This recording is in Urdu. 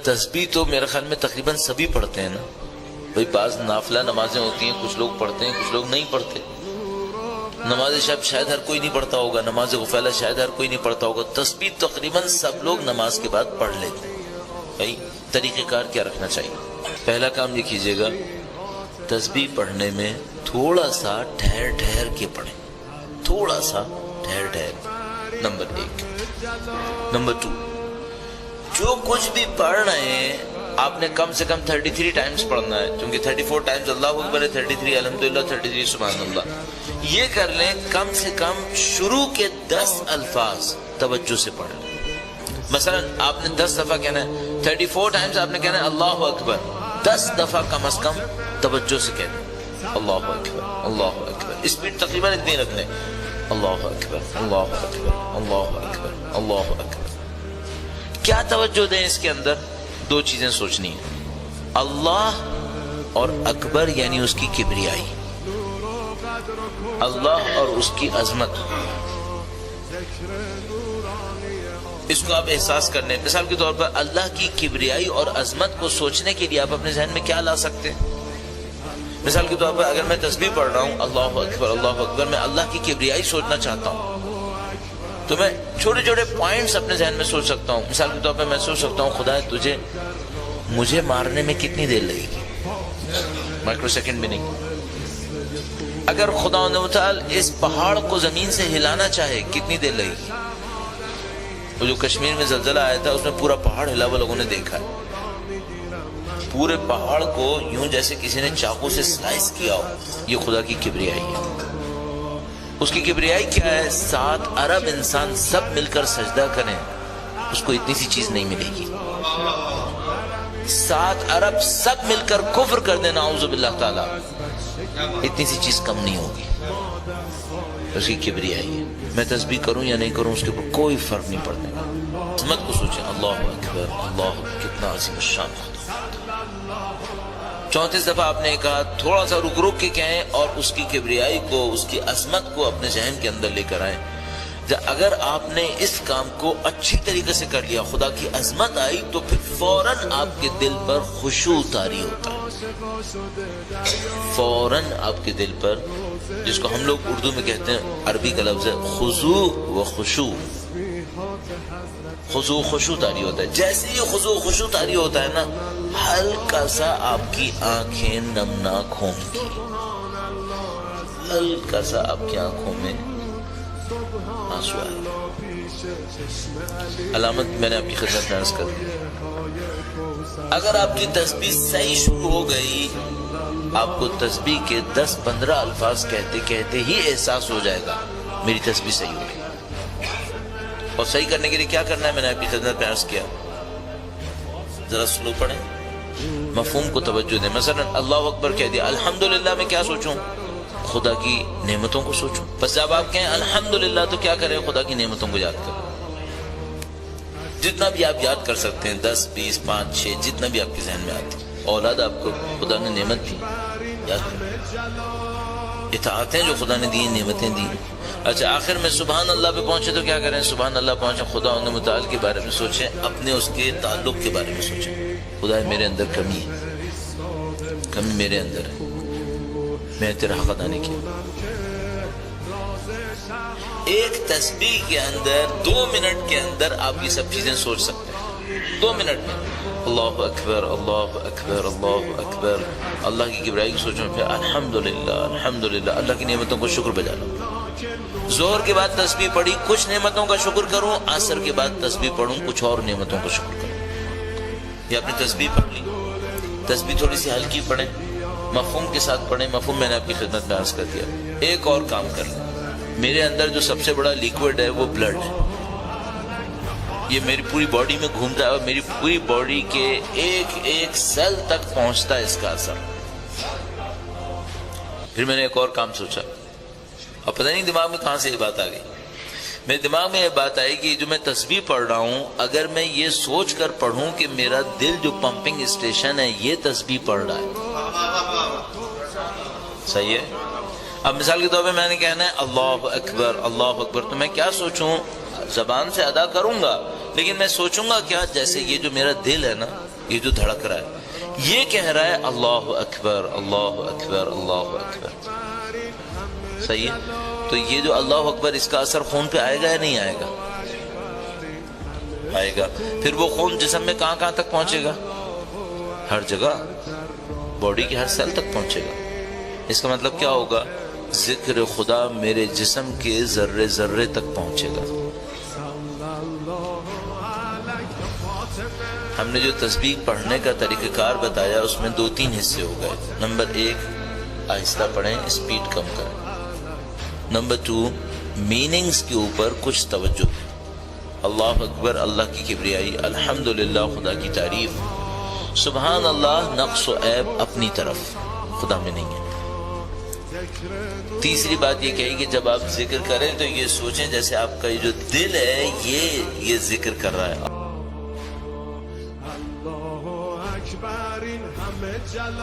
تسبیح تو میرے خیال میں تقریباً سبھی پڑھتے ہیں نا بھئی، بعض نافلہ نمازیں ہوتی ہیں، کچھ لوگ پڑھتے ہیں کچھ لوگ نہیں پڑھتے. نماز شب شاید ہر کوئی نہیں پڑھتا ہوگا، نماز غفلہ شاید ہر کوئی نہیں پڑھتا ہوگا. تسبیح تقریباً سب لوگ نماز کے بعد پڑھ لیتے ہیں. بھائی طریقہ کار کیا رکھنا چاہیے؟ پہلا کام یہ کیجئے گا، تسبیح پڑھنے میں تھوڑا سا ٹھہر ٹھہر کے پڑھیں، تھوڑا سا ٹھہر ٹھہر. نمبر 1. نمبر 2، جو کچھ بھی پڑھ رہے ہیں آپ نے کم سے کم 33 ٹائمز پڑھنا ہے، کیونکہ 34 ٹائمز اللہ اکبر ہے، 33 الحمدللہ، 33 سبحان اللہ. یہ کر لیں، کم سے کم شروع کے 10 الفاظ توجہ سے پڑھ لیں. مثلا آپ نے 10 دفعہ کہنا ہے، 34 ٹائمز آپ نے کہنا ہے اللہ اکبر، 10 دفعہ کم از کم توجہ سے کہنا اللہ اکبر اللہ اکبر. اسپیڈ تقریباً اتنی رکھ لیں، اللہ اکبر اللہ اکبر اللہ اکبر اللہ اکبر. کیا توجہ دیں اس کے اندر؟ 2 چیزیں سوچنی ہیں، اللہ اور اکبر یعنی اس کی کبریائی، اللہ اور اس کی عظمت. اس کو آپ احساس کرنے. مثال کے طور پر اللہ کی کبریائی اور عظمت کو سوچنے کے لیے آپ اپنے ذہن میں کیا لا سکتے ہیں؟ مثال کے طور پر اگر میں تسبیح پڑھ رہا ہوں اللہ اکبر، میں اللہ کی کبریائی سوچنا چاہتا ہوں تو میں چھوٹے چھوٹے پوائنٹس اپنے ذہن میں سوچ سکتا ہوں. مثال کے طور پر میں سوچ سکتا ہوں خدا مجھے مارنے میں کتنی دیر لگے گی؟ مائکرو سیکنڈ بھی نہیں. اگر خدا و تعالی اس پہاڑ کو زمین سے ہلانا چاہے کتنی دیر لگے گی؟ وہ جو کشمیر میں زلزلہ آیا تھا اس میں پورا پہاڑ ہلا ہوا لوگوں نے دیکھا ہے. پورے پہاڑ کو یوں جیسے کسی نے چاقو سے سلائس کیا ہو. یہ خدا کی کبریائی ہے. اس کی کبریائی کیا ہے؟ 7 ارب انسان سب مل کر سجدہ کریں، اس کو اتنی سی چیز نہیں ملے گی. 7 ارب سب مل کر کفر کر دیں نعوذ باللہ تعالی، اتنی سی چیز کم نہیں ہوگی. اس کی کبریائی ہے. میں تسبیح کروں یا نہیں کروں اس کے اوپر کوئی فرق نہیں پڑنے گا. عظمت کو سوچیں، اللہ اکبر اللہ اکبر، کتنا عظیم الشان. 34 دفعہ آپ نے کہا، تھوڑا سا رک رک کے کہیں اور اس کی کبریائی کو، اس کی عظمت کو اپنے ذہن کے اندر لے کر آئیں. اگر آپ نے اس کام کو اچھی طریقے سے کر لیا، خدا کی عظمت آئی تو پھر فوراً آپ کے دل پر خشوع طاری ہوتا ہے. فوراً آپ کے دل پر، جس کو ہم لوگ اردو میں کہتے ہیں، عربی کا لفظ ہے خضوع و خشوع. خضوع خشوع طاری ہوتا ہے. جیسے ہی خضوع خشوع طاری ہوتا ہے نا، ہلکا سا آپ کی آنکھیں نمناک ہوں گی، ہلکا سا آپ کی آنکھوں میں آنسو آئے. علامت میں نے آپ کی خدمت میں عرض کر دی. اگر آپ کی تسبیح صحیح شروع ہو گئی، آپ کو تسبیح کے 10-15 الفاظ کہتے کہتے ہی احساس ہو جائے گا میری تسبیح صحیح ہو گئی. اور صحیح کرنے کے لیے کیا کرنا ہے میں نے آپ کی خدمت میں عرض کیا. ذرا سلو پڑھیں، مفہوم کو توجہ دیں. مثلا اللہ اکبر کہہ دیا، الحمدللہ میں کیا سوچوں؟ خدا کی نعمتوں کو سوچوں. بس جب آپ کہیں الحمدللہ تو کیا کریں؟ خدا کی نعمتوں کو یاد کریں. جتنا بھی آپ یاد کر سکتے ہیں، 10 20 5 6 جتنا بھی آپ کے ذہن میں آتی. اولاد آپ کو خدا نے نعمت دی، یاد کریں. اطاعتیں جو خدا نے دی، نعمتیں دی. اچھا آخر میں سبحان اللہ پہ پہنچے تو کیا کریں؟ سبحان اللہ پہنچے، خدا و متعال کے بارے میں سوچیں، اپنے اس کے تعلق کے بارے میں سوچیں. خدا میرے اندر کمی ہے، کمی میرے اندر ہے، میں تیرا حق ادا نہیں کیا. ایک تسبیح کے اندر 2 منٹ کے اندر آپ یہ سب چیزیں سوچ سکتے ہیں. 2 منٹ میں اللہ اکبر اللہ اکبر اللہ اکبر، اللہ کی کبریائی کو سوچوں، پھر الحمدللہ الحمدللہ، اللہ کی نعمتوں کو شکر بجا لو. ظہر کے بعد تسبیح پڑھی، کچھ نعمتوں کا شکر کروں. عصر کے بعد تسبیح پڑھوں، کچھ اور نعمتوں کا شکر کروں. یہ آپ نے تسبیح پڑھ لی. تسبیح تھوڑی سی ہلکی پڑھیں، مفہوم کے ساتھ پڑھیں. مفہوم میں نے آپ کی خدمت میں عرض کر دیا. ایک اور کام کر لیں، میرے اندر جو سب سے بڑا لیکوڈ ہے وہ بلڈ ہے. یہ میری پوری باڈی میں گھومتا ہے اور میری پوری باڈی کے ایک ایک سیل تک پہنچتا ہے اس کا اثر. پھر میں نے ایک اور کام سوچا، اور پتہ نہیں دماغ میں کہاں سے یہ بات آ گئی. میرے دماغ میں یہ بات آئی کہ جو میں تسبیح پڑھ رہا ہوں، اگر میں یہ سوچ کر پڑھوں کہ میرا دل جو پمپنگ اسٹیشن ہے یہ تسبیح پڑھ رہا ہے، صحیح ہے. اب مثال کے طور پہ میں نے کہنا ہے اللہ اکبر اللہ اکبر، تو میں کیا سوچوں؟ زبان سے ادا کروں گا لیکن میں سوچوں گا کیا؟ جیسے یہ جو میرا دل ہے نا، یہ جو دھڑک رہا ہے، یہ کہہ رہا ہے اللہ اکبر اللہ اکبر اللہ اکبر، صحیح ہے؟ تو یہ جو اللہ اکبر، اس کا اثر خون پہ آئے گا یا نہیں آئے گا؟ آئے گا۔ پھر وہ خون جسم میں کہاں کہاں تک پہنچے گا؟ ہر جگہ، باڈی کے ہر سیل تک پہنچے گا۔ اس کا مطلب کیا ہوگا؟ ذکر خدا میرے جسم کے ذرے ذرے تک پہنچے گا۔ ہم نے جو تسبیح پڑھنے کا طریقہ کار بتایا، اس میں 2-3 حصے ہو گئے۔ نمبر 1، آہستہ پڑھیں، اسپیڈ کم کریں۔ نمبر 2، میننگز کے اوپر کچھ توجہ دیں۔ اللہ اکبر، اللہ کی کبریائی، الحمدللہ خدا کی تعریف، سبحان اللہ، نقص و عیب اپنی طرف، خدا میں نہیں ہے۔ تیسری بات یہ کہی کہ جب آپ ذکر کریں تو یہ سوچیں جیسے آپ کا یہ جو دل ہے یہ ذکر کر رہا ہے۔